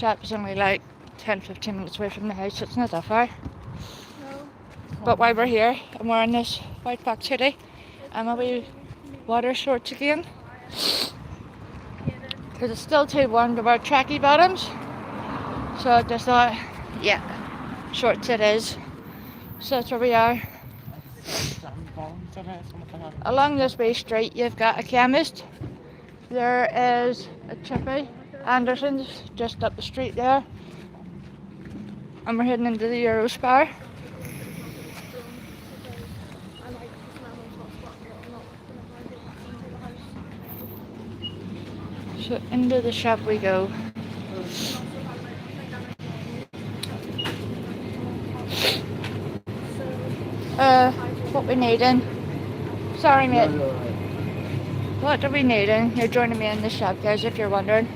shop is only like 10-15 minutes away from the house. It's not that far. No. But while we're here, I'm wearing this white fox hoodie. I'm a wee water shorts again. Because it's still too warm to wear tracky bottoms. So I just thought, yeah, shorts it is. So that's where we are. Along this wee street, you've got a chemist. There is a Chippy Anderson's just up the street there. And we're heading into the Eurospar. So into the shop we go. What we needing? Sorry mate. What are we needing? You're joining me in the shop, guys, if you're wondering.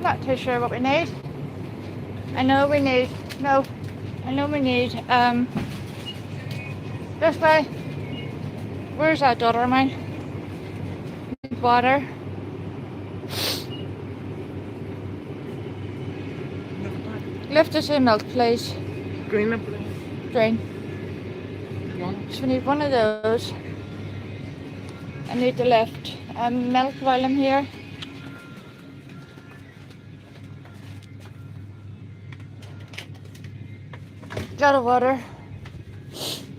Not too sure what we need. I know we need this way. Where's that daughter of mine? Need water. Lift us in milk, please. Green. Green. So we need one of those. I need to lift milk while I'm here. Got a water.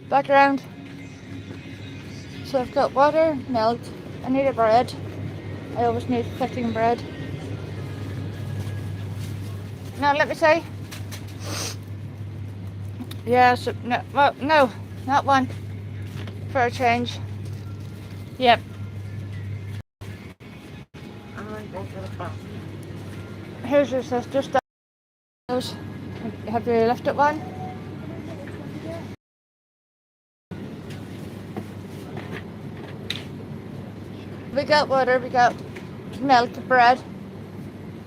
Back around. So I've got water, milk. I need a bread. I always need fucking bread. Now let me see. Yes, no, well, no, not one. For a change. Yep. Here's your sister's those. Have you lifted one? We got water, we got milk, bread.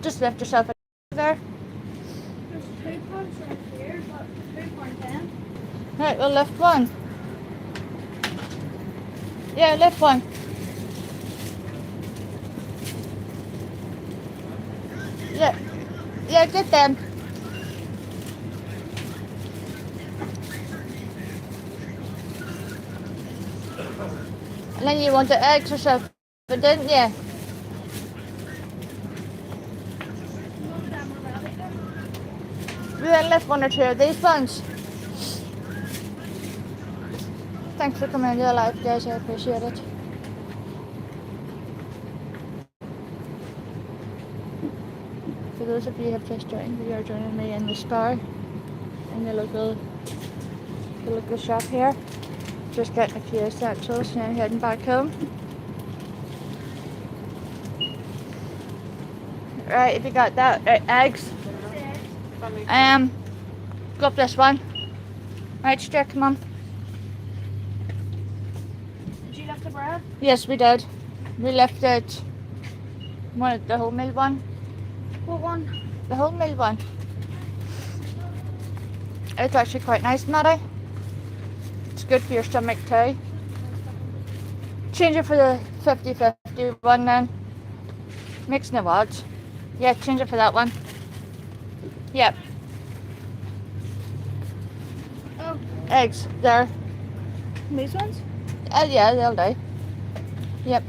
Just lift yourself there. There's 2 pounds right here, but £2.10. Right, we'll lift one. Yeah, lift one. Yeah, get them. And then you want the eggs or something, didn't you? We then left 1 or 2 of these buns. Thanks for coming into the live, guys. I appreciate it. For those of you who have just joined, we are joining me in the Spar in the local shop here. Just getting a few essentials and heading back home. Right, if you got that, right, eggs. Go up this one. Right, Stuart, come on. Did you lift the bread? Yes, we did. We lifted the wholemeal one. What one? The wholemeal one. It's actually quite nice, Maddie. It's good for your stomach too. Change it for the 50-50 one then. Mix no odds. Yeah, change it for that one. Yep. Oh. Eggs, there. These ones? Yeah, they'll do. Yep.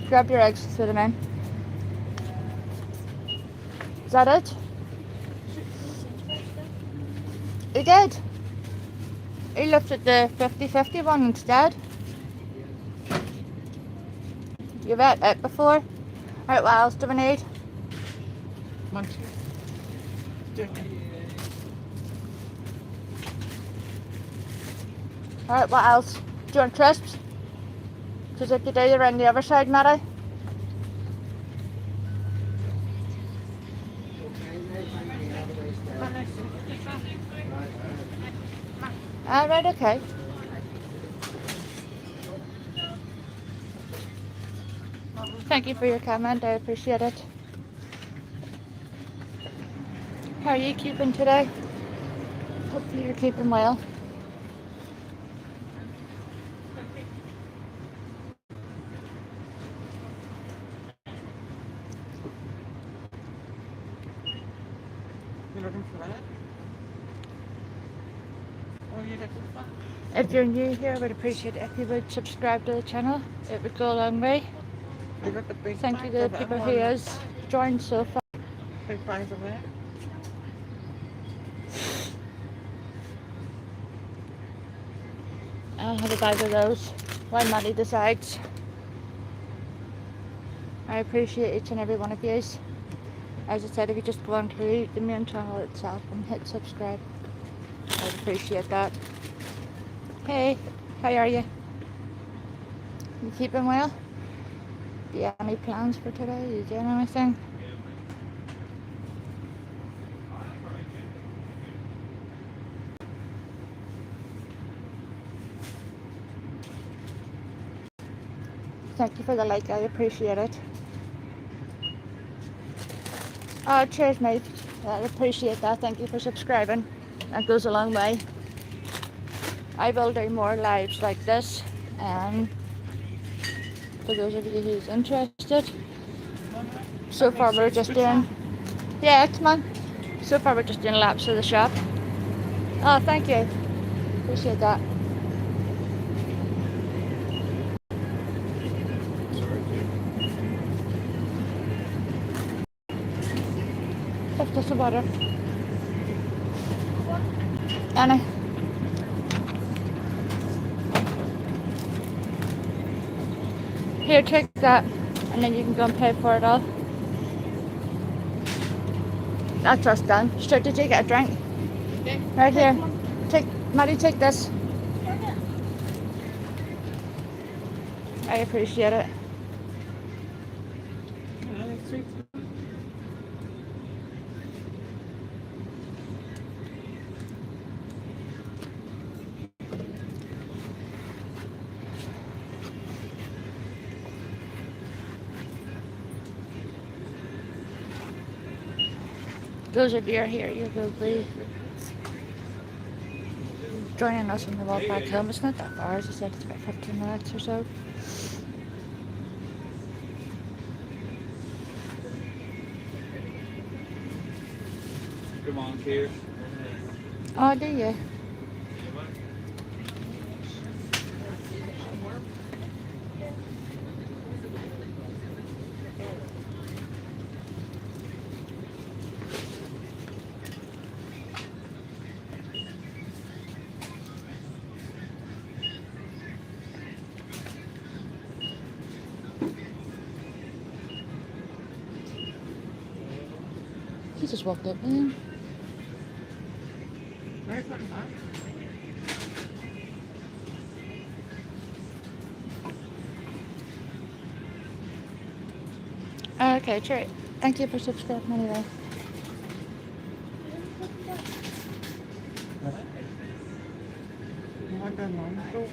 Grab your eggs, throw them in. Is that it? He did. He lifted the 50-50 one instead. You've had it before. Right, what else do we need? Alright, what else? Do you want crisps? Because if you do, they're on the other side, Matty. Alright, okay. Thank you for your comment, I appreciate it. How are you keeping today? Hopefully you're keeping well. You looking for that? Oh, you looking for that? If you're new here, I would appreciate it if you would subscribe to the channel. It would go a long way. You got the big Thank you bag to the of people them who on has joined so far. big bags of it. I'll have a bag of those while Maddie decides. I appreciate each and every one of you. As I said, if you just go on to the main channel itself and hit subscribe, I'd appreciate that. Hey, how are you? You keeping well? Do you have any plans for today? Are you doing anything? Thank you for the like, I appreciate it. Oh, cheers mate, I appreciate that. Thank you for subscribing. That goes a long way. I will do more lives like this, and for those of you who's interested. So far we're just doing, yeah, come on. So far we're just doing laps of the shop. Oh, thank you. Appreciate that. Lift us the water. Annie. Here, take that, and then you can go and pay for it all. That's us done. Stuart, did you get a drink? Okay. Right here. Take, Maddie, take this. I appreciate it. Yeah, that's sweet. Those of you are here, you will be joining us on the walk back home. It's not that far, as I said, it's about 15 minutes or so. Come on, cheers. Oh, do you? He just walked up, man. Where's that bag? Okay, sure. Thank you for subscribing anyway. You want that long? Go.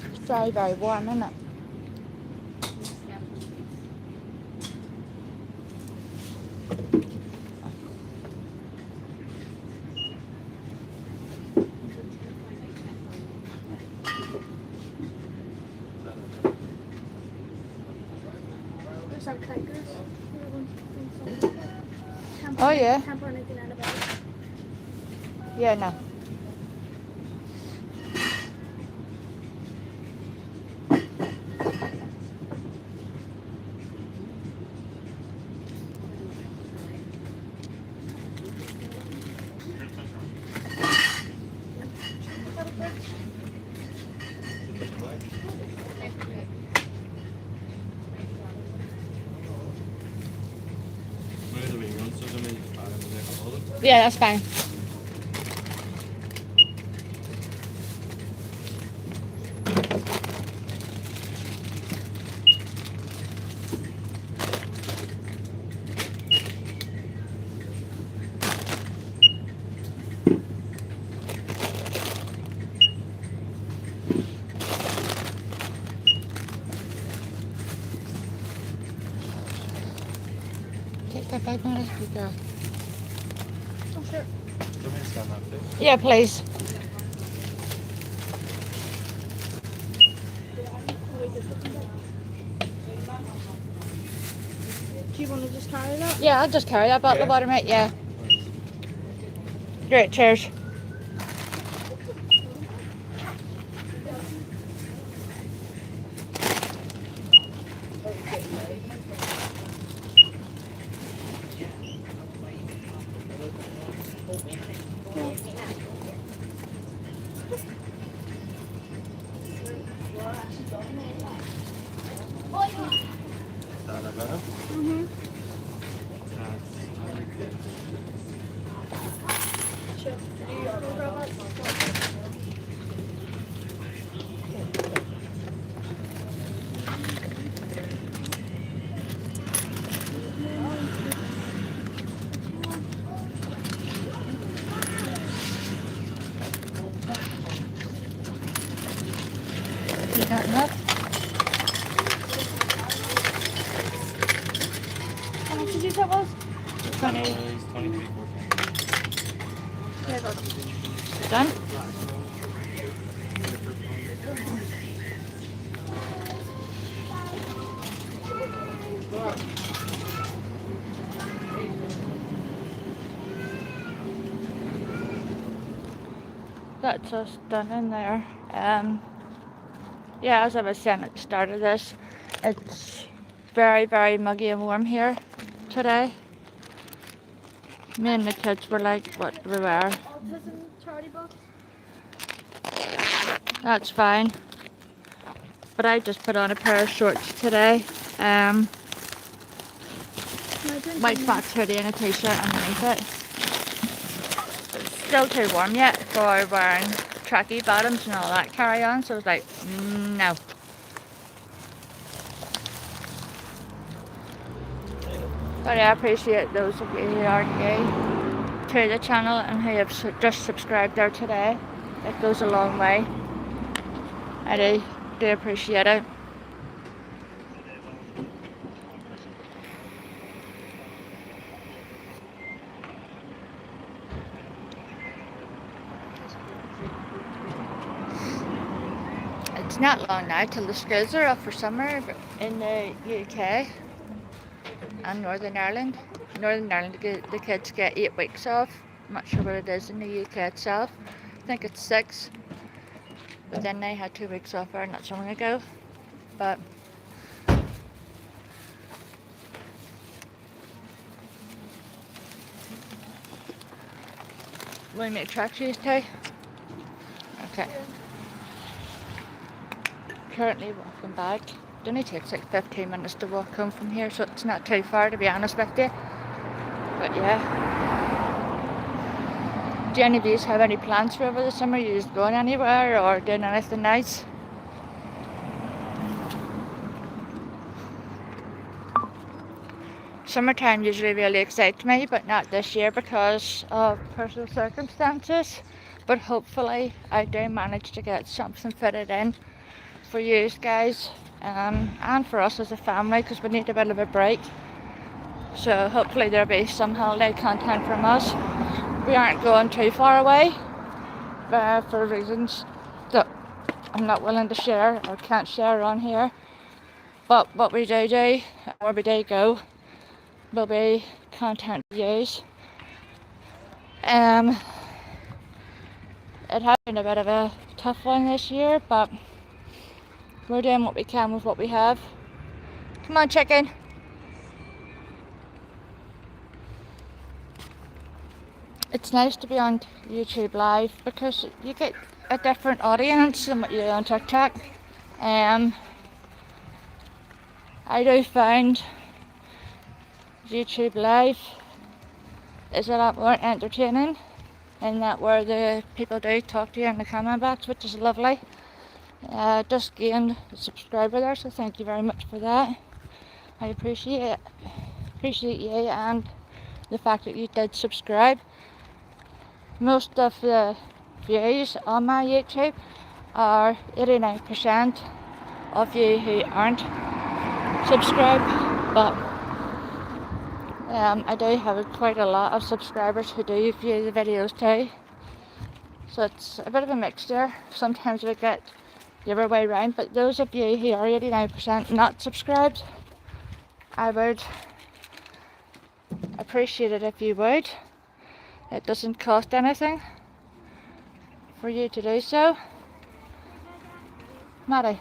It's very, very warm, isn't it? There's some crackers. Oh, yeah. Can't pour anything out of it. Yeah, no. Yeah, that's fine. bag, Mary? Good girl. Oh, sure. Do you want me to scan that too? Yeah, please. Do you want to just carry that? Yeah, I'll just carry that bottle of Yeah. water, mate. Yeah. Great, cheers. Is that a better? Mm-hmm. That's Sure. Do you want to grab that? You got enough? How much did you say it was? 20. 23, 14. Yeah, good. Done? That's us done in there. Yeah, as I was saying at the start of this, it's very, very muggy and warm here today. Me and the kids were like what we were. Autism charity box. That's fine. But I just put on a pair of shorts today. White fox hoodie and a t-shirt underneath it. It's still too warm yet for wearing tracky bottoms and all that carry on, so I was like, no. But I appreciate those of you who are new to the channel and who have just subscribed there today. It goes a long way. I do appreciate it. It's not long now till the schools are up for summer in the UK and Northern Ireland. Northern Ireland, the kids get 8 weeks off. I'm not sure what it is in the UK itself. I think it's 6. But then they had 2 weeks off there not so long ago. But will you make track shoes too? Okay. Currently walking back. It only takes like 15 minutes to walk home from here, so it's not too far to be honest with you. But yeah. Do any of you have any plans for over the summer? You just going anywhere or doing anything nice? Summertime usually really excites me, but not this year because of personal circumstances. But hopefully I do manage to get something fitted in for you guys and for us as a family, because we need a bit of a break. So hopefully there'll be some holiday content from us. We aren't going too far away for reasons that I'm not willing to share or can't share on here. But what we do, where we do go, will be content to use. It has been a bit of a tough one this year, but we're doing what we can with what we have. Come on, chicken. It's nice to be on YouTube Live because you get a different audience than what you do on TikTok. I do find YouTube Live is a lot more entertaining, and that where the people do talk to you in the comment box, which is lovely. Just gained a subscriber there, so thank you very much for that. I appreciate you and the fact that you did subscribe. Most of the views on my YouTube are 89% of you who aren't subscribed, but I do have quite a lot of subscribers who do view the videos too. So it's a bit of a mixture. Sometimes we get the other way around, but those of you who are 89% not subscribed, I would appreciate it if you would. It doesn't cost anything for you to do so. Maddie,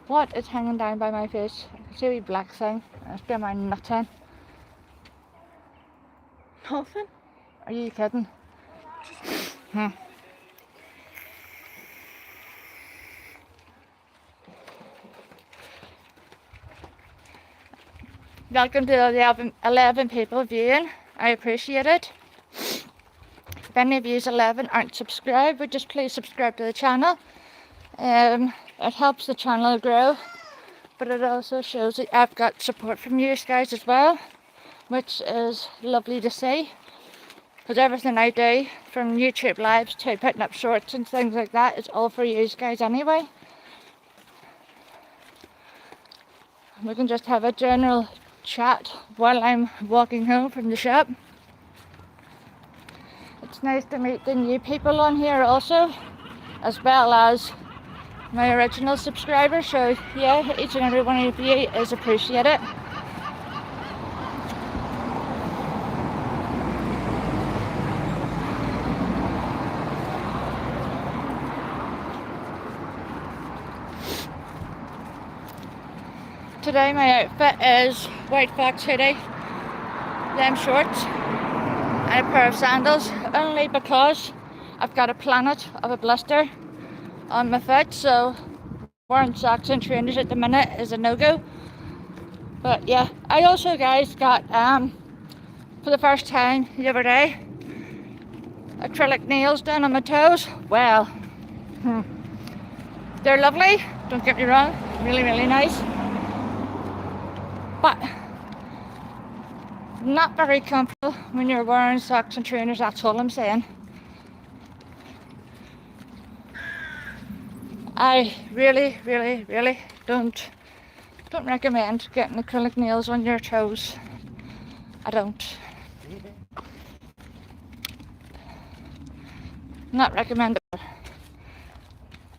what is hanging down by my face? I can see a wee black thing. It's been my nut in. Nothing. Are you kidding? Welcome to the 11 people viewing. I appreciate it. If any of you 11 aren't subscribed, would just please subscribe to the channel. It helps the channel grow, but it also shows that I've got support from you guys as well, which is lovely to see. Because everything I do, from YouTube lives to putting up shorts and things like that, is all for you guys anyway. We can just have a general chat while I'm walking home from the shop. It's nice to meet the new people on here also, as well as my original subscribers. So yeah, each and every one of you is appreciated. Today my outfit is white fox hoodie, them shorts, and a pair of sandals, only because I've got a planet of a blister on my foot, so wearing socks and trainers at the minute is a no-go. But yeah, I also guys got for the first time the other day acrylic nails done on my toes. Well, they're lovely, don't get me wrong, really nice, but not very comfortable when you're wearing socks and trainers, that's all I'm saying. I really don't recommend getting acrylic nails on your toes. I don't. Not recommend it.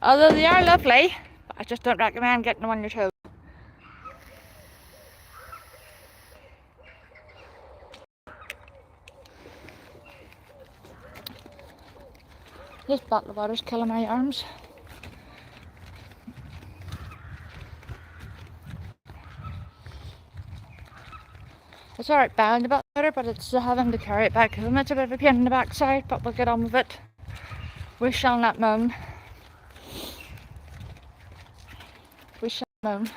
Although they are lovely, but I just don't recommend getting them on your toes. This bottle of water's killing my arms. It's alright buying the bottle of water, but it's having to carry it back home. It's a bit of a pain in the backside, but we'll get on with it. We shall not moan. We shall moan.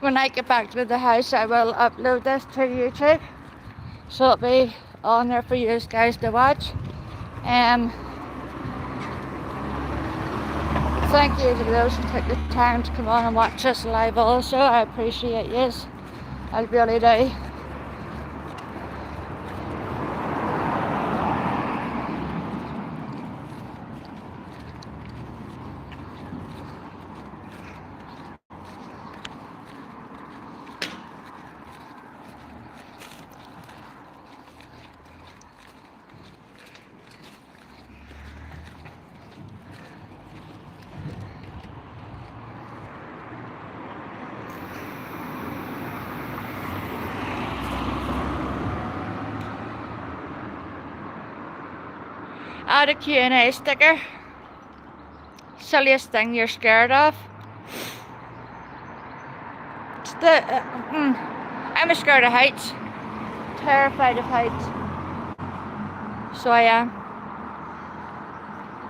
When I get back to the house, I will upload this to YouTube, so it'll be on there for you guys to watch. Thank you to those who took the time to come on and watch us live also. I appreciate you. I really do. Add a Q&A sticker. silliest thing you're scared of? It's I'm scared of heights. Terrified of heights. So I am.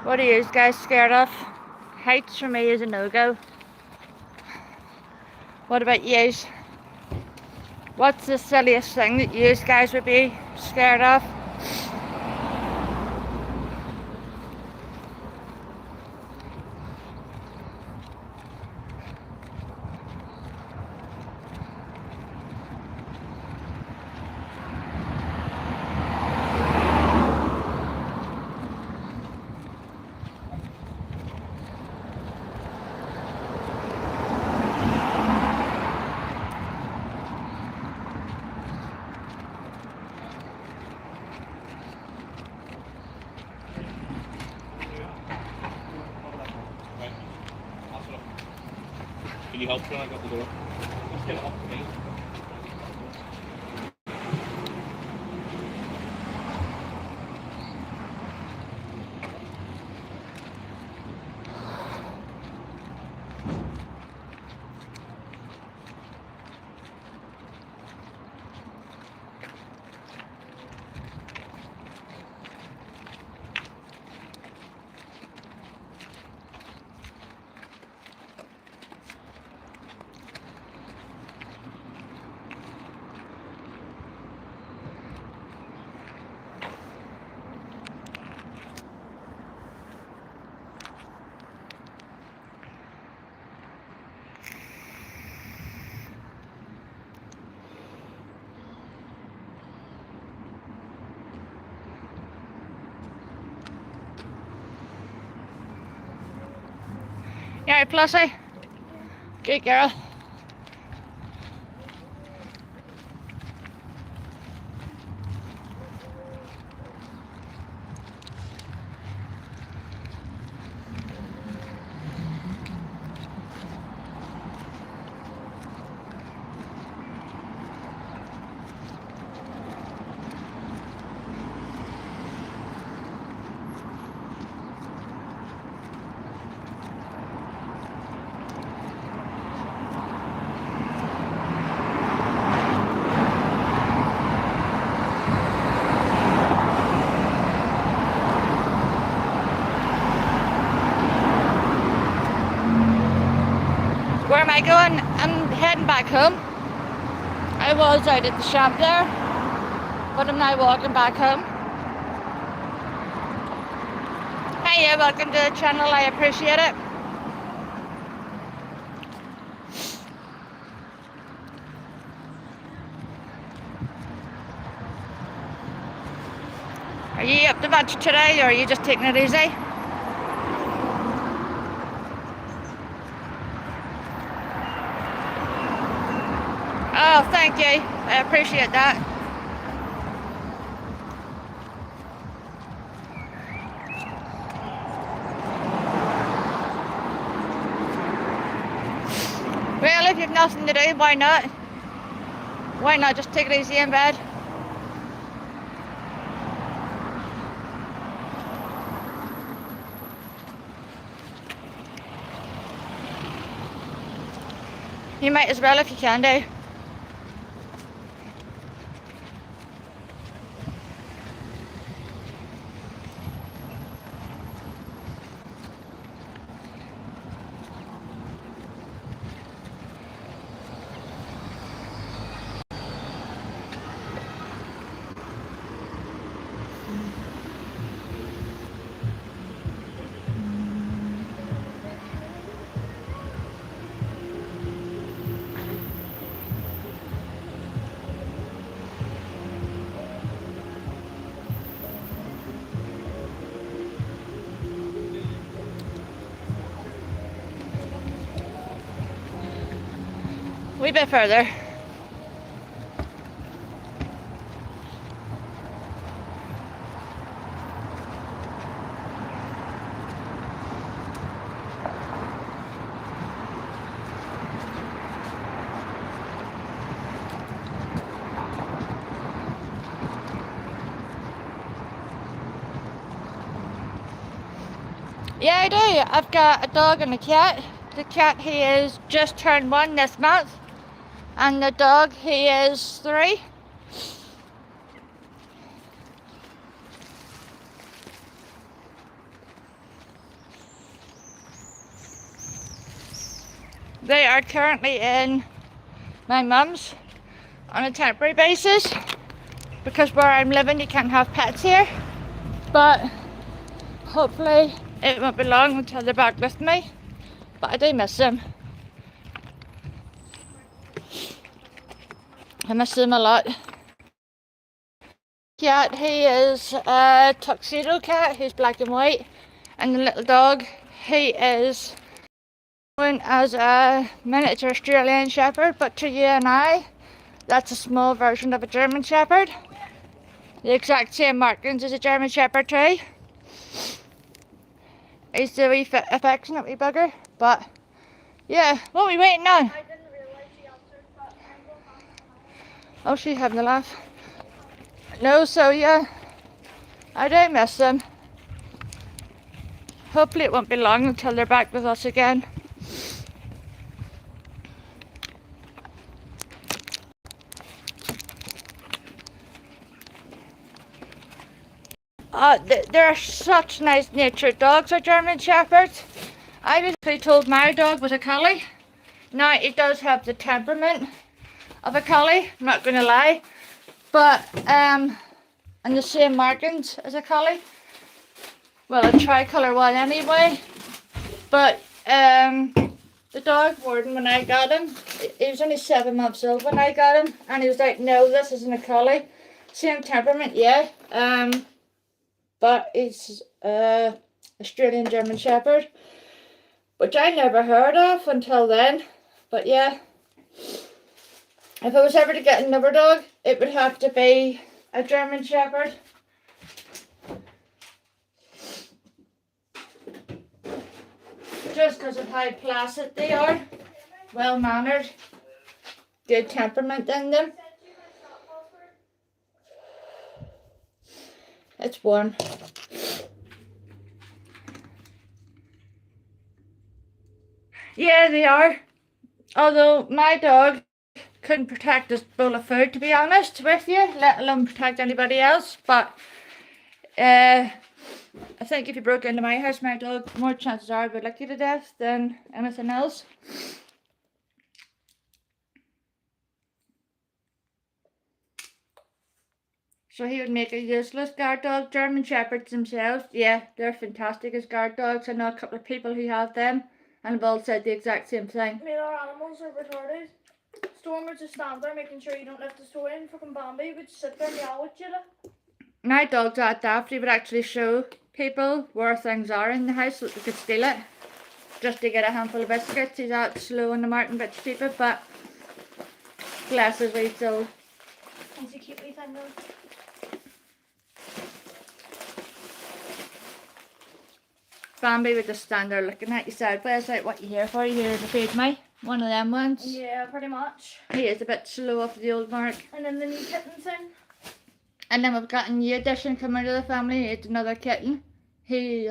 What are you guys scared of? Heights for me is a no-go. What about yous? What's the silliest thing that you guys would be scared of? Can you help when I got the door? Just get it off me. You alright, Plussy? Good girl. Where am I going? I'm heading back home. I was out at the shop there, but I'm now walking back home. Hiya, welcome to the channel, I appreciate it. Are you up to much today, or are you just taking it easy? Oh, thank you. I appreciate that. Well, if you've nothing to do, why not? Why not just take it easy in bed? You might as well if you can do. A wee bit further. Yeah, I do. I've got a dog and a cat. The cat, he is just turned 1 this month. And the dog, he is 3. They are currently in my mum's on a temporary basis, because where I'm living you can't have pets here, but hopefully it won't be long until they're back with me. But I do miss them. I miss them a lot. Cat, he is a tuxedo cat, he's black and white, and the little dog, he is known as a miniature Australian Shepherd, but to you and I, that's a small version of a German Shepherd. The exact same markings as a German Shepherd too. He's the wee affectionate wee bugger, but yeah, what are we waiting on? I didn't realise she answered, but I'm going back. Oh, she's having a laugh. No, so yeah, I do miss them. Hopefully it won't be long until they're back with us again. They're such nice natured dogs, our German Shepherds. I basically told my dog was a collie. Now, he does have the temperament of a collie, I'm not going to lie. But, and the same markings as a collie. Well, a tricolour one anyway. But, the dog warden, when I got him, he was only 7 months old when I got him. And he was like, no, this isn't a collie. Same temperament, yeah. But he's Australian German Shepherd, which I never heard of until then. But yeah, if I was ever to get another dog, it would have to be a German Shepherd. Just because of how placid they are, well mannered, good temperament in them. It's warm. Yeah, they are. Although my dog couldn't protect his bowl of food, to be honest with you, let alone protect anybody else. But I think if you broke into my house, my dog, more chances are would lick you to death than anything else. So he would make a useless guard dog. German Shepherds themselves, yeah, they're fantastic as guard dogs. I know a couple of people who have them and have all said the exact same thing. I mean, our animals are retarded. Storm would just stand there making sure you don't lift the store in. Fucking Bambi would sit there and yell at you. My dog's that daft, he would actually show people where things are in the house so that they could steal it. Just to get a handful of biscuits. He's out slow on the mark and bit stupid, but bless his wee soul. He's a cute wee thing though. Bambi would just stand there looking at you sideways like, what you here for? You here to feed me? One of them ones. Yeah, pretty much. He is a bit slow off the old mark. And then the new kitten's in. And then we've got a new addition coming to the family. It's another kitten. He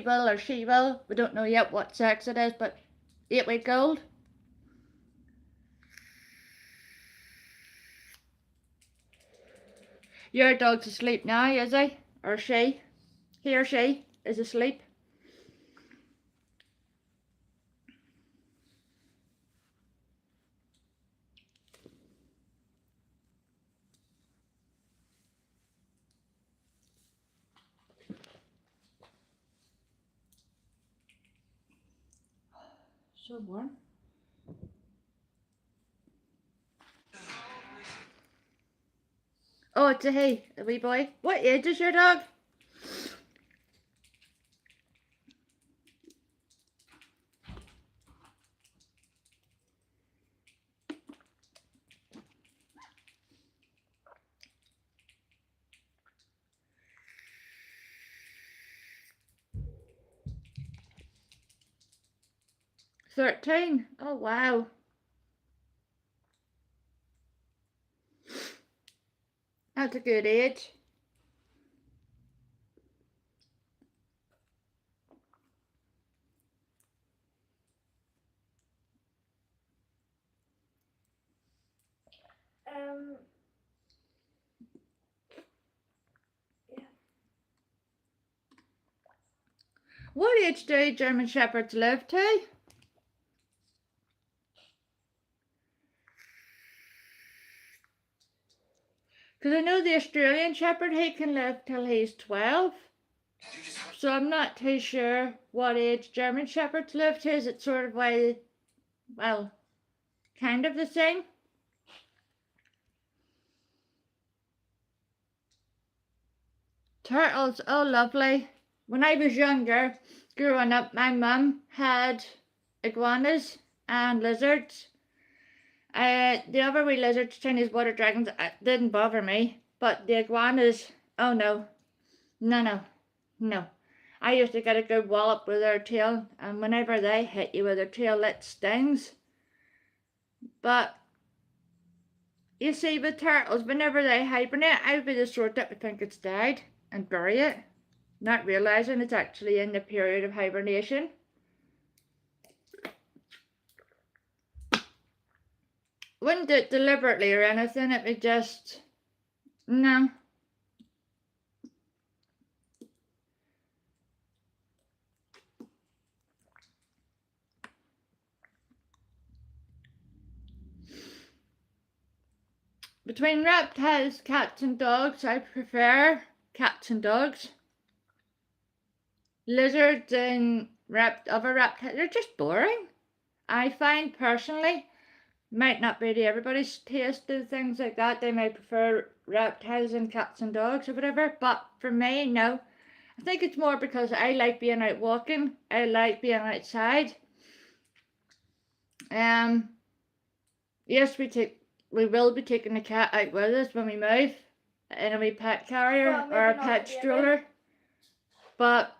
will or she will. We don't know yet what sex it is, but 8-week-old. Your dog's asleep now, is he? Or she? He or she is asleep. So warm. Oh, it's a he, a wee boy. What age is your dog? "13? Oh wow. That's a good age. What age do German Shepherds live to? Because I know the Australian Shepherd, he can live till he's 12. So I'm not too sure what age German Shepherds live to. Is it sort of well, kind of the same? Turtles, oh lovely. When I was younger, growing up, my mum had iguanas and lizards. The other wee lizards, Chinese water dragons, didn't bother me. But the iguanas, oh no. No. I used to get a good wallop with their tail, and whenever they hit you with their tail, it stings. But you see, with turtles, whenever they hibernate, I would be the sort that would think it's died and bury it, not realizing it's actually in the period of hibernation. Wouldn't do it deliberately or anything, it would just, no. Between reptiles, cats and dogs, I prefer cats and dogs. Lizards and other reptiles, they're just boring. I find personally, might not be to everybody's taste and things like that. They may prefer reptiles and cats and dogs or whatever, but for me, no. I think it's more because I like being out walking. I like being outside. Yes, we will be taking the cat out with us when we move in a wee pet carrier or a pet stroller. But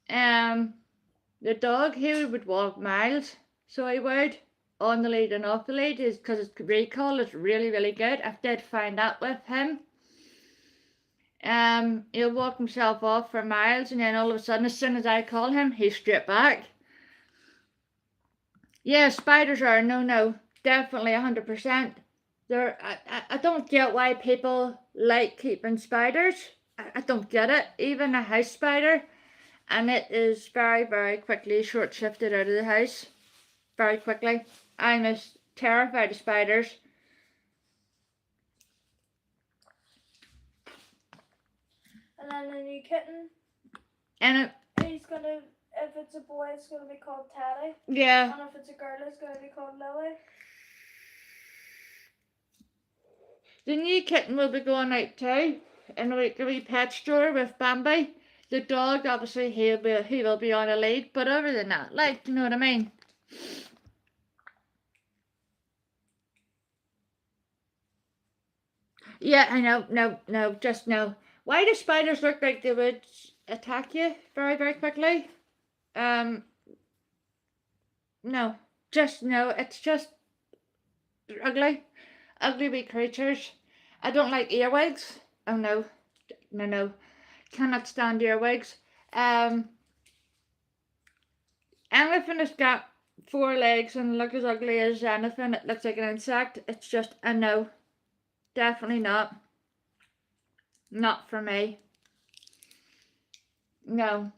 the dog, he would walk miles, so he would, on the lead and off the lead, is because his recall is really, really good. I did find that with him. He'll walk himself off for miles, and then all of a sudden, as soon as I call him, he's straight back. Yeah, spiders are a no-no. Definitely 100%. I don't get why people like keeping spiders. I don't get it. Even a house spider, and it is very, very quickly short-shifted out of the house. Very quickly. I'm terrified of spiders. And then the new kitten. And he's gonna, if it's a boy, it's gonna be called Teddy. Yeah. And if it's a girl, it's gonna be called Lily. The new kitten will be going out too, in a wee pet store with Bambi. The dog, obviously, he will be on a lead, but other than that, like, you know what I mean? Yeah, I know, no, just no. Why do spiders look like they would attack you very, very quickly? No, just no, it's just ugly wee creatures. I don't like earwigs. Oh no, cannot stand earwigs. Anything that's got 4 legs and look as ugly as anything, it looks like an insect, it's just a no. Definitely not. Not for me. No.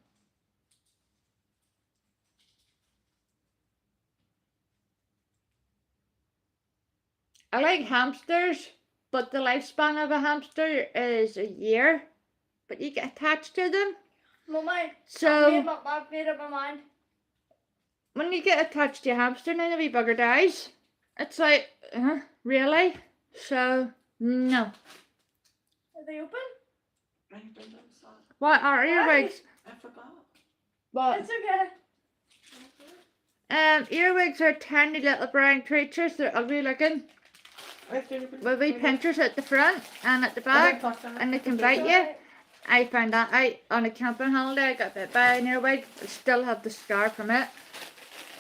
I like hamsters, but the lifespan of a hamster is a year. But you get attached to them. Mummy, So I've made up my mind. When you get attached to a hamster, then the wee bugger dies. It's like, really? So, no. Are they open? What are earwigs? I forgot. What? It's okay. Earwigs are tiny little brown creatures. They're ugly looking. With wee pinchers at the front and at the back, and they can bite you. I found that out on a camping holiday. I got bit by an earwig. I still have the scar from it.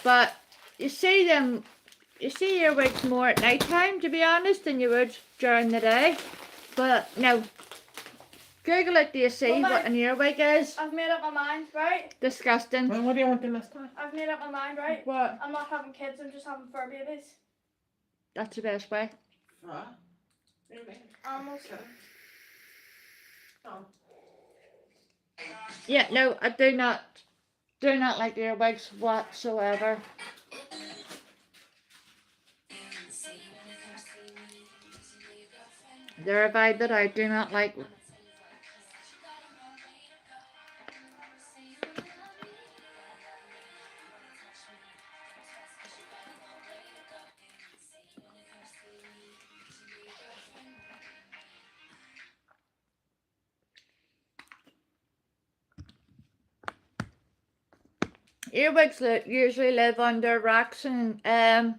But you see earwigs more at night time, to be honest, than you would during the day. But no. Google it, do you see what an earwig is? I've made up my mind, right? Disgusting. Well, what do you want in this time? I've made up my mind, right? What? I'm not having kids, I'm just having fur babies. That's the best way. Almost. Yeah, no, I do not Do not like earwigs whatsoever. They're a vibe that I do not like. Earwigs usually live under rocks and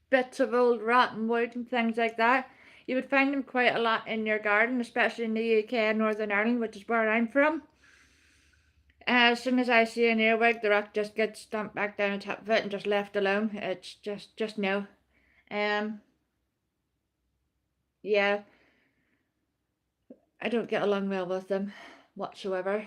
bits of old rotten wood and things like that. You would find them quite a lot in your garden, especially in the UK and Northern Ireland, which is where I'm from. As soon as I see an earwig, the rock just gets stomped back down on top of it and just left alone. It's just no. Yeah, I don't get along well with them whatsoever.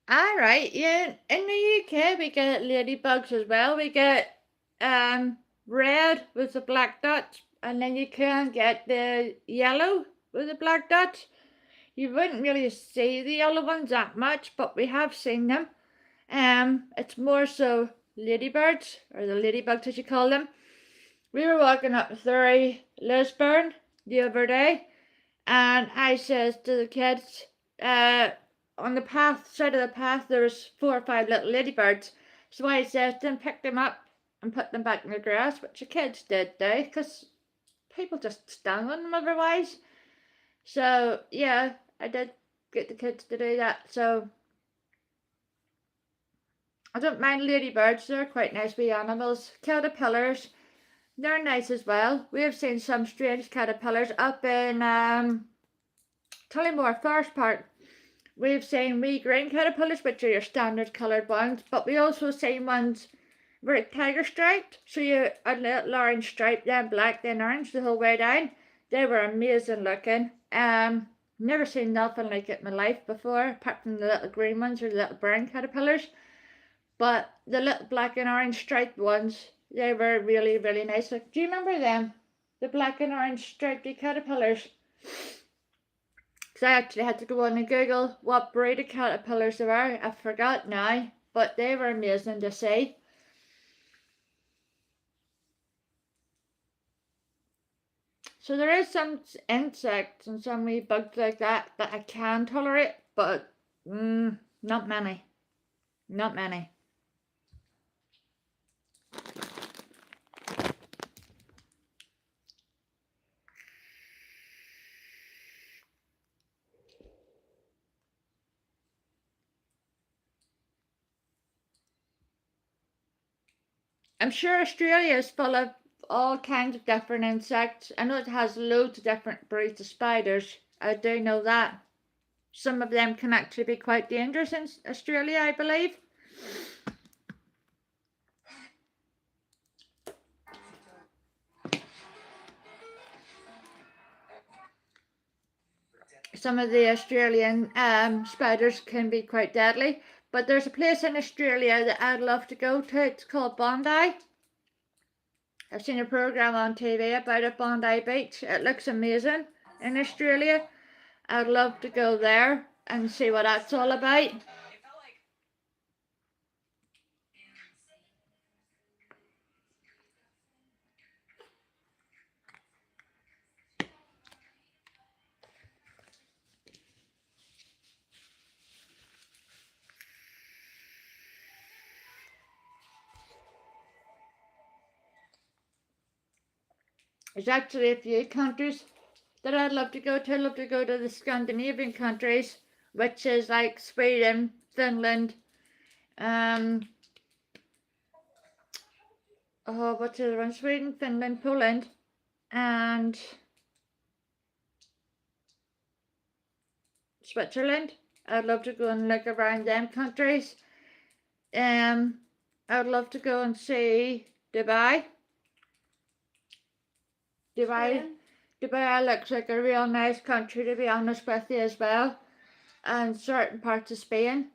Alright, yeah, in the UK we get ladybugs as well. We get red with the black dots, and then you can get the yellow with the black dots. You wouldn't really see the yellow ones that much, but we have seen them. It's more so ladybirds, or the ladybugs as you call them. We were walking up through Lisburn the other day, and I says to the kids, on the side of the path, there was 4 or 5 little ladybirds. So I says to them, pick them up and put them back in the grass, which the kids did do, because people just stand on them otherwise. So yeah, I did get the kids to do that. So I don't mind ladybirds, they're quite nice wee animals. Caterpillars, they're nice as well. We have seen some strange caterpillars up in Tullymore Forest Park. We've seen wee green caterpillars, which are your standard coloured ones, but we also seen ones very tiger striped. So you a little orange stripe, then black, then orange the whole way down. They were amazing looking. Never seen nothing like it in my life before, apart from the little green ones or the little brown caterpillars. But the little black and orange striped ones, they were really, really nice. Like, do you remember them? The black and orange striped caterpillars. Because I actually had to go on and Google what breed of caterpillars there are. I forgot now, but they were amazing to see. So there is some insects and some wee bugs like that I can tolerate, but not many. Not many. I'm sure Australia is full of all kinds of different insects. I know it has loads of different breeds of spiders. I do know that. Some of them can actually be quite dangerous in Australia, I believe. Some of the Australian spiders can be quite deadly. But there's a place in Australia that I'd love to go to. It's called Bondi. I've seen a program on TV about it, Bondi Beach. It looks amazing in Australia. I'd love to go there and see what that's all about. There's actually a few countries that I'd love to go to. I'd love to go to the Scandinavian countries, which is like Sweden, Finland, what's the other one? Sweden, Finland, Poland, and Switzerland. I'd love to go and look around them countries. I'd love to go and see Dubai. Dubai looks like a real nice country, to be honest with you as well. and certain parts of Spain.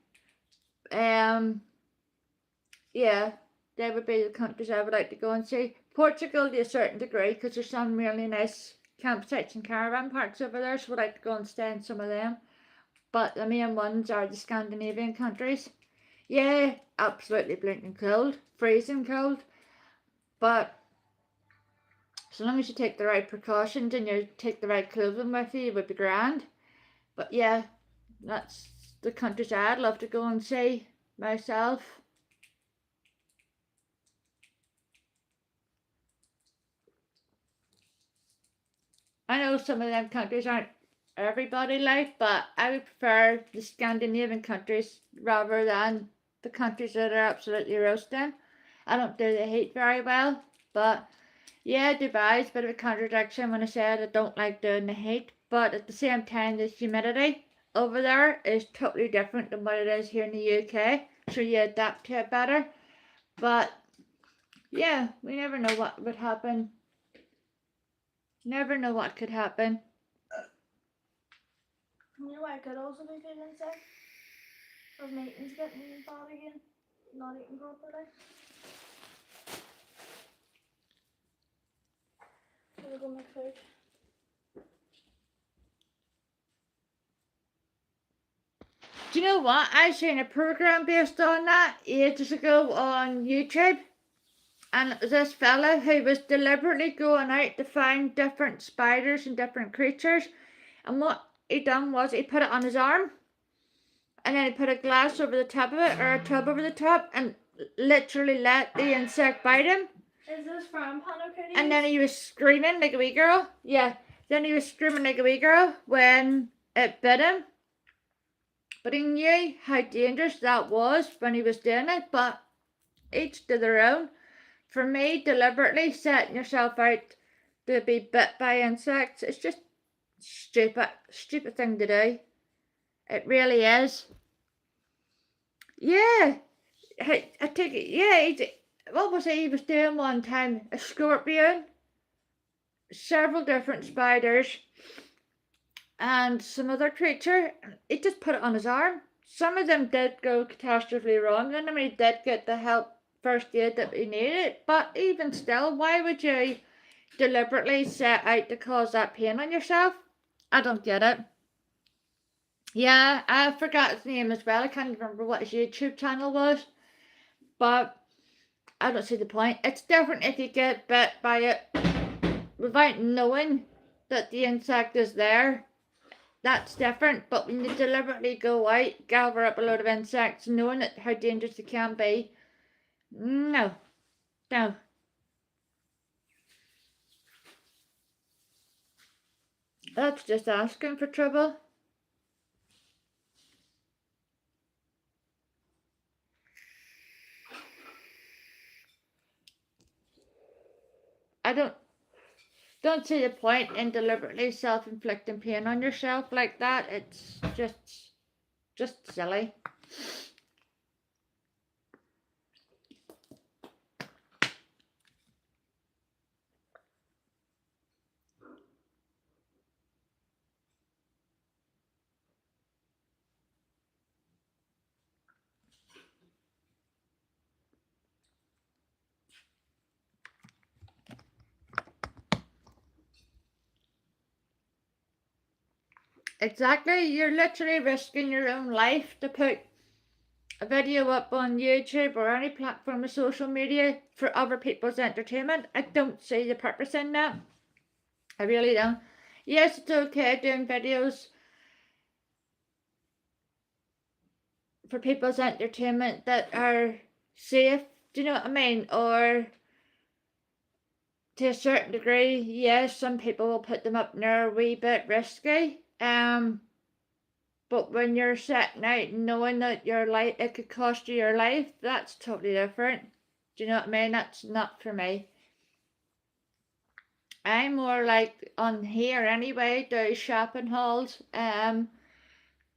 Yeah, they would be the countries I would like to go and see. Portugal to a certain degree, because there's some really nice campsites and caravan parks over there, so I'd like to go and stay in some of them. But the main ones are the Scandinavian countries. Yeah, absolutely blinking cold, freezing cold. But so long as you take the right precautions and you take the right clothing with you, it would be grand. But yeah, that's the countries I'd love to go and see myself. I know some of them countries aren't everybody like, but I would prefer the Scandinavian countries rather than the countries that are absolutely roasting. I don't do the heat very well, but yeah, Dubai's a bit of a contradiction when I said I don't like doing the heat, but at the same time, the humidity over there is totally different than what it is here in the UK, so you adapt to it better. But yeah, we never know what would happen. Never know what could happen. You know, I could also be feeling sick. Because my eating's getting bad again. Not eating properly. I'm gonna go make food. Do you know what? I seen a program based on that ages ago on YouTube. And it was this fella who was deliberately going out to find different spiders and different creatures. And what he done was he put it on his arm. And then he put a glass over the top of it, or a tub over the top, and literally let the insect bite him. Is this from Pano Kitty? And then he was screaming like a wee girl. Yeah. Then he was screaming like a wee girl when it bit him. But he knew how dangerous that was when he was doing it. But each to their own. For me, deliberately setting yourself out to be bit by insects, it's just stupid thing to do. It really is. Yeah, I take it. Yeah, what was it he was doing one time? A scorpion, several different spiders, and some other creature. He just put it on his arm. Some of them did go catastrophically wrong, and I mean, he did get the help, first aid that he needed. But even still, why would you deliberately set out to cause that pain on yourself? I don't get it. Yeah, I forgot his name as well. I can't remember what his YouTube channel was. But I don't see the point. It's different if you get bit by it without knowing that the insect is there. That's different. But when you deliberately go out, gather up a load of insects, knowing that how dangerous they can be, no. No. That's just asking for trouble. I don't see the point in deliberately self-inflicting pain on yourself like that. It's just silly. Exactly, you're literally risking your own life to put a video up on YouTube or any platform of social media for other people's entertainment. I don't see the purpose in that. I really don't. Yes, it's okay doing videos for people's entertainment that are safe, do you know what I mean? Or to a certain degree, yes, some people will put them up and they're a wee bit risky. But when you're setting out knowing that your life, it could cost you your life, that's totally different. Do you know what I mean? That's not for me. I'm more like on here anyway, do shopping hauls.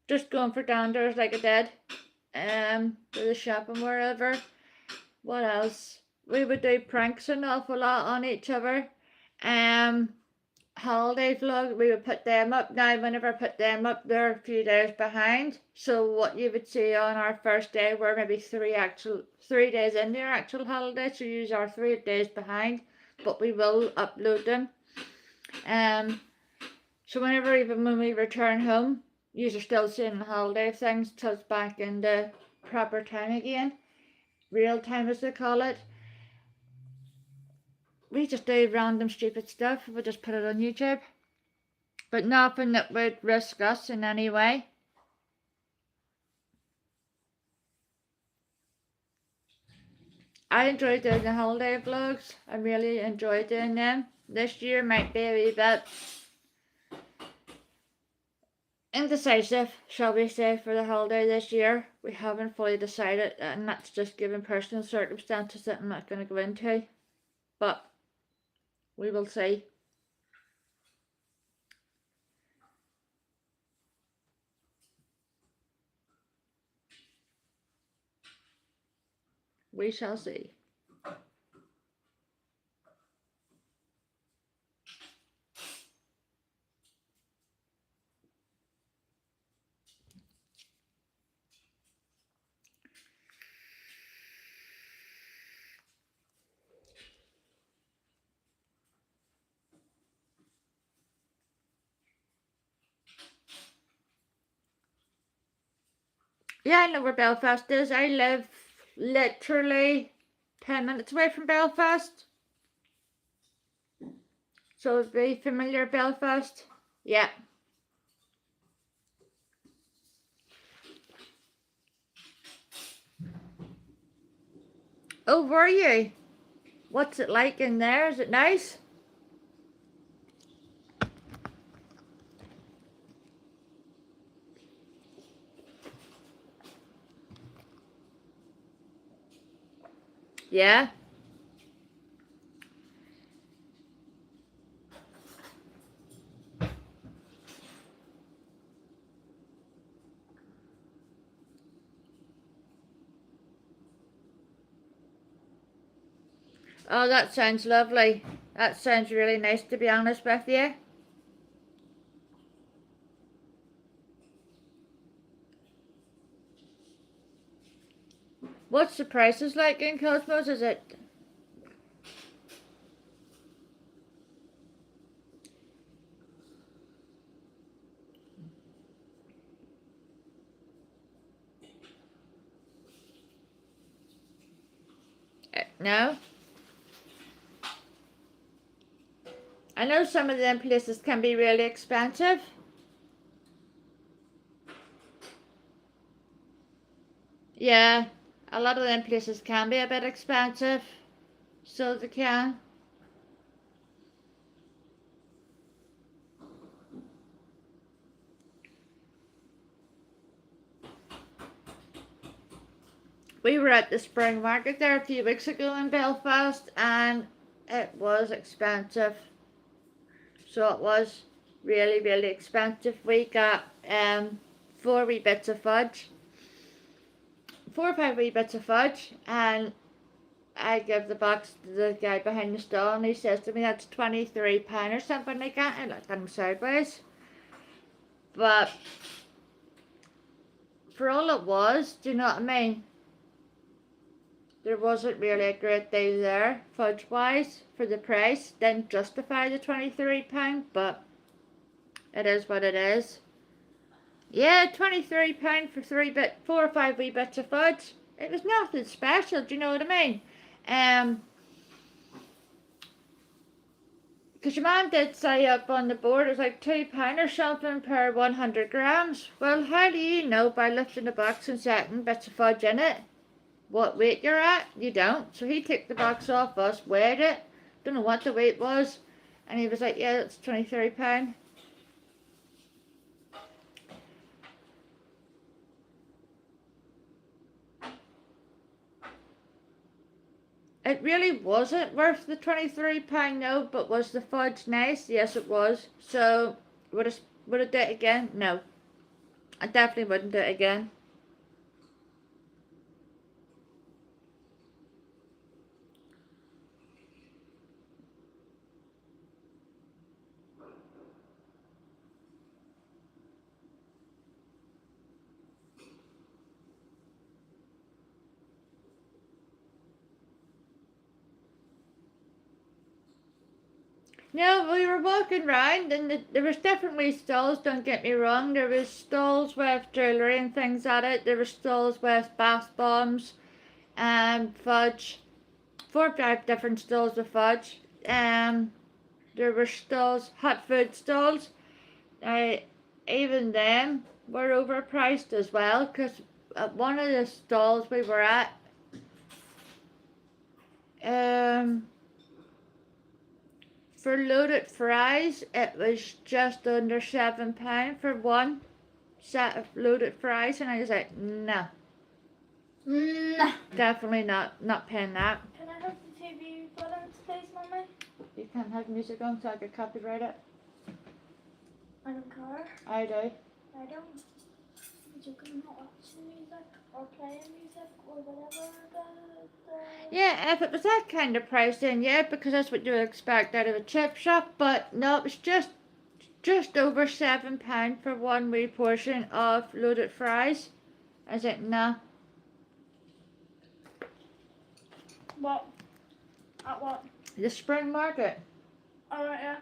Just going for danders like I did. Do the shopping wherever. What else? We would do pranks an awful lot on each other. holiday vlog, we would put them up. Now, whenever I put them up, they're a few days behind. So what you would see on our first day, we're maybe 3 days into our actual holiday, so you are 3 days behind, but we will upload them. So whenever, even when we return home, you are still seeing the holiday things till it's back into proper time again, real time as they call it. We just do random stupid stuff. We'll just put it on YouTube, but nothing that would risk us in any way. I enjoy doing the holiday vlogs. I really enjoy doing them. This year might be a wee bit indecisive, shall we say, for the holiday this year. We haven't fully decided, and that's just given personal circumstances that I'm not going to go into. But we will see. We shall see. Yeah, I know where Belfast is. I live literally 10 minutes away from Belfast. So very familiar Belfast. Yeah. Oh, were you? What's it like in there? Is it nice? Yeah. Oh, that sounds lovely. That sounds really nice, to be honest with you. What's the prices like in Cosmos? Is it... No? I know some of them places can be really expensive. Yeah, a lot of them places can be a bit expensive. So they can. We were at the spring market there a few weeks ago in Belfast, and it was expensive. So it was really, really expensive. We got 4 wee bits of fudge. 4 or 5 wee bits of fudge, and I give the box to the guy behind the stall, and he says to me, that's £23 or something like that. I looked at him sideways. But for all it was, do you know what I mean? There wasn't really a great deal there, fudge wise, for the price. Didn't justify the £23, but it is what it is. Yeah, £23 for 4 or 5 wee bits of fudge. It was nothing special, do you know what I mean? Because your man did say up on the board it was like £2 or something per 100 grams. Well, how do you know by lifting the box and setting bits of fudge in it what weight you're at? You don't. So he took the box off us, weighed it, don't know what the weight was, and he was like, yeah, that's £23. It really wasn't worth the £23, no, but was the fudge nice? Yes, it was. So, would I do it again? No. I definitely wouldn't do it again. Yeah, we were walking round and there was definitely stalls, don't get me wrong. There was stalls with jewellery and things at it. There were stalls with bath bombs and fudge. 4 or 5 different stalls of fudge. There were stalls, hot food stalls. Even them were overpriced as well, because at one of the stalls we were at, for loaded fries, it was just under £7 for one set of loaded fries, and I was like, no, Nah. definitely not paying that. Can I have the TV buttons, please, Mummy? You can't have music on, so I could copyright it. I don't care. I do. I don't. You can not watch music or play music or whatever the... Yeah, if it was that kind of price, then yeah, because that's what you would expect out of a chip shop. But no, it was just over £7 for one wee portion of loaded fries. I was like, nah. What? At what? The spring market. Alright, yeah.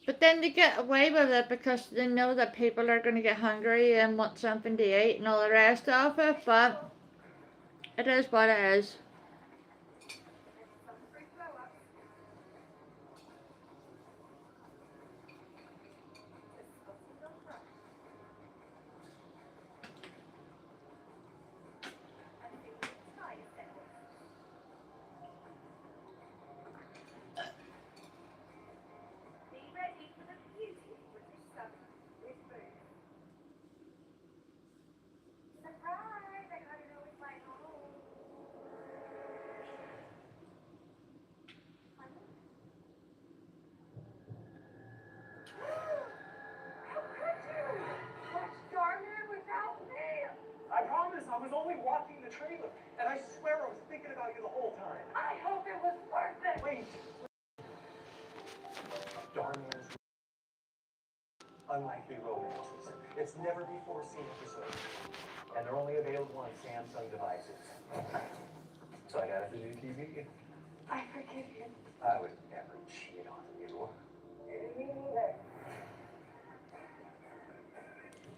But then they get away with it because they know that people are going to get hungry and want something to eat and all the rest of it. But it is what it is. I promise, I was only walking the trailer, and I swear I was thinking about you the whole time. I hope it was worth it. Wait. Darnell's Unlikely Romances. It's never before seen episode, and they're only available on Samsung devices. So I got it for new TV. I forgive you. I would never cheat on you. Me neither.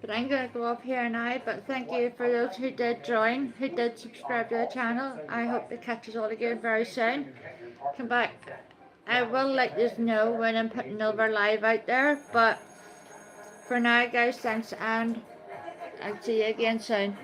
But I'm going to go off here now, but thank you for those who did join, who did subscribe to the channel. I hope to catch us all again very soon. Come back. I will let you know when I'm putting another live out there, but for now guys, thanks, and I'll see you again soon.